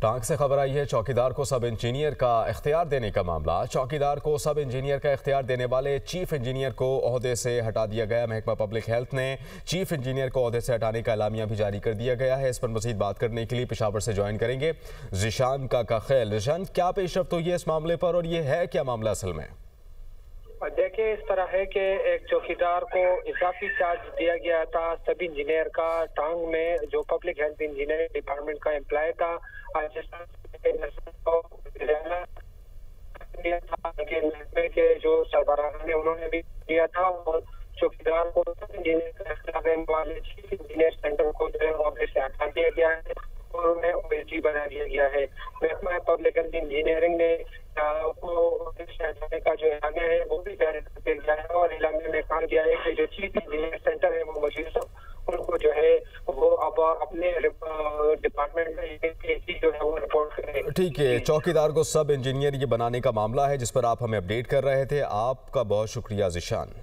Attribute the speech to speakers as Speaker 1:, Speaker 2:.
Speaker 1: टांग से खबर आई है, चौकीदार को सब इंजीनियर का इख्तियार देने का मामला। चौकीदार को सब इंजीनियर का इख्तियार देने वाले चीफ इंजीनियर को ओहदे से हटा दिया गया। महकमा पब्लिक हेल्थ ने चीफ इंजीनियर को ओहदे से हटाने का एलामिया भी जारी कर दिया गया है। इस पर मजीद बात करने के लिए पेशावर से ज्वाइन करेंगे ज़ीशान काका खैल। ज़ीशान, क्या पेशरफ्त हुई है इस मामले पर और ये है क्या मामला असल में?
Speaker 2: देखिए, इस तरह है कि एक चौकीदार को इजाफी चार्ज दिया गया था सब इंजीनियर का। टांग में जो पब्लिक हेल्थ इंजीनियरिंग डिपार्टमेंट का एम्प्लॉय था, के जो सरबराह ने उन्होंने भी दिया था। और चौकीदार को इंजीनियर वाले चीफ इंजीनियर सेंटर को जो है ऑफिस से हटा दिया गया है और उन्हें ओएसडी बना दिया गया है। महकमा पब्लिक हेल्थ इंजीनियरिंग ने का जो एलामिया है वो भी जारी कर दिया गया है और एलामिया में कहा गया है कि जो चीफ इंजीनियर सेंटर है वो मौजूद उनको जो है वो अब अपने डिपार्टमेंट में जो है वो रिपोर्ट करें।
Speaker 1: ठीक है, चौकीदार को सब इंजीनियर ये बनाने का मामला है जिस पर आप हमें अपडेट कर रहे थे। आपका बहुत शुक्रिया ज़ीशान।